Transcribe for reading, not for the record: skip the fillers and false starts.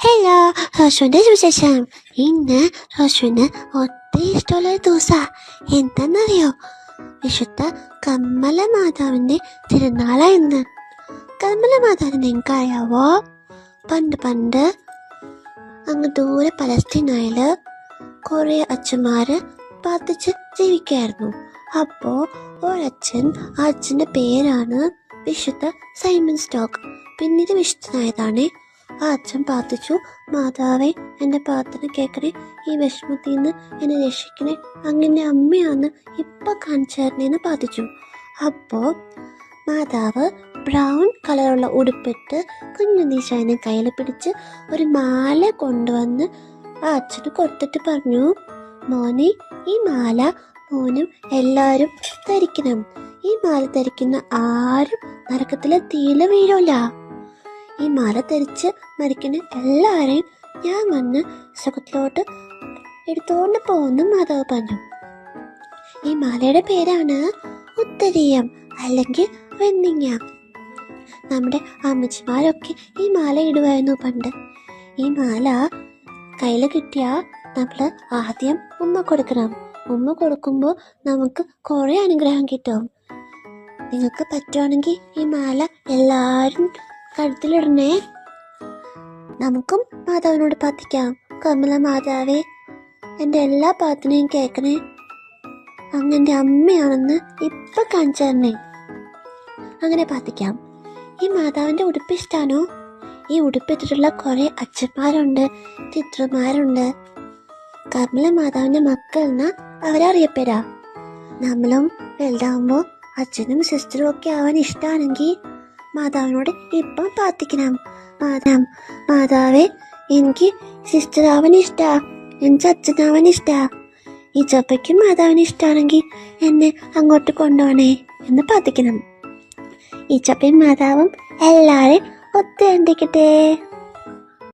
Hello, റോഷുവിൻ്റെ വിശേഷം. ഇന്ന് റോഷുവിന് ഒത്തിരി ഇഷ്ടമുള്ളൊരു ദിവസമാണ്. എന്താണെന്നറിയോ? വിശുദ്ധ കർമ്മല മാതാവിൻ്റെ തിരുനാളാണ് ഇന്ന്. കർമ്മല മാതാവിനെ നിങ്ങൾക്ക് അറിയാവോ? പണ്ട് അങ്ങ് ദൂരെ പലസ്തീനായിൽ കുറേ അച്ഛന്മാർ പ്രാർത്ഥിച്ച് ജീവിക്കുമായിരുന്നു. അപ്പോൾ ഒരച്ഛൻ, ആ അച്ഛൻ്റെ പേരാണ് വിശുദ്ധ സൈമൺ സ്റ്റോക്ക്. പിന്നീട് വിശുദ്ധനായതാണ്. ആ അച്ഛൻ പ്രാർത്ഥിച്ചു, മാതാവേ എൻ്റെ പ്രാർത്ഥന കേൾക്കണേ, ഈ വിഷമത്തിൽ നിന്ന് എന്നെ രക്ഷിക്കണേ, അങ്ങനെ അമ്മയാന്ന് ഇപ്പം കാണിച്ചു തരണേന്ന് പ്രാർത്ഥിച്ചു. അപ്പോൾ മാതാവ് ബ്രൗൺ കളറുള്ള ഉടുപ്പിട്ട് കുഞ്ഞുനീശാനെ കയ്യിൽ പിടിച്ച് ഒരു മാല കൊണ്ടുവന്ന് ആ അച്ഛന് കൊടുത്തിട്ട് പറഞ്ഞു, മോനെ, ഈ മാല മോനും എല്ലാവരും ധരിക്കണം. ഈ മാല ധരിക്കുന്ന ആരും നരകത്തിലെ തീയില് വീഴൂല. ഈ മാല ധരിച്ച് മരിക്കുന്ന എല്ലാവരെയും ഞാൻ വന്ന് സുഖത്തിലോട്ട് എടുത്തുകൊണ്ട് പോകുന്നു മാതാവ് പറഞ്ഞു. ഈ മാലയുടെ പേരാണ് ഉത്തരീയം അല്ലെങ്കിൽ വെന്നിങ്ങ. നമ്മുടെ അമ്മച്ചിമാരൊക്കെ ഈ മാല ഇടുമായിരുന്നു പണ്ട്. ഈ മാല കയ്യിൽ കിട്ടിയാൽ നമ്മൾ ആദ്യം ഉമ്മ കൊടുക്കണം. ഉമ്മ കൊടുക്കുമ്പോൾ നമുക്ക് കുറേ അനുഗ്രഹം കിട്ടും. നിങ്ങൾക്ക് പറ്റുവാണെങ്കിൽ ഈ മാല എല്ലാവരും കഴുത്തിലിടണേ. നമുക്കും മാതാവിനോട് പ്രാർത്ഥിക്കാം, കർമ്മല മാതാവേ, എൻ്റെ എല്ലാ പ്രാർത്ഥനയും കേൾക്കണേ, അങ്ങൻ്റെ അമ്മയാണെന്ന് ഇപ്പം കാണിച്ചു തരണേ. അങ്ങനെ പ്രാർത്ഥിക്കാം. ഈ മാതാവിൻ്റെ ഉടുപ്പ് ഇഷ്ടമാണോ? ഈ ഉടുപ്പിട്ടിട്ടുള്ള കുറേ അച്ഛന്മാരുണ്ട്, ചിത്രന്മാരുണ്ട്. കർമ്മല മാതാവിൻ്റെ മക്കൾ എന്നാ അവരറിയപ്പെടാ. നമ്മളും വലുതാവുമ്പോൾ അച്ഛനും സിസ്റ്ററും ഒക്കെ ആവാൻ ഇഷ്ടമാണെങ്കിൽ മാതാവിനോട് ഇപ്പം പ്രാർത്ഥിക്കണം. മാതാവേ, എനിക്ക് സിസ്റ്റർ ആവാൻ ഇഷ്ടാ, എനിക്ക് അച്ഛനാവാൻ ഇഷ്ടാ. ഈ ചൊപ്പയ്ക്കും മാതാവിന് ഇഷ്ടമാണെങ്കിൽ എന്നെ അങ്ങോട്ട് കൊണ്ടുപോകണേ എന്ന് പ്രാർത്ഥിക്കണം. ഈ ചൊപ്പയും മാതാവും എല്ലാവരെയും ഒത്തുകണ്ടിക്കട്ടെ.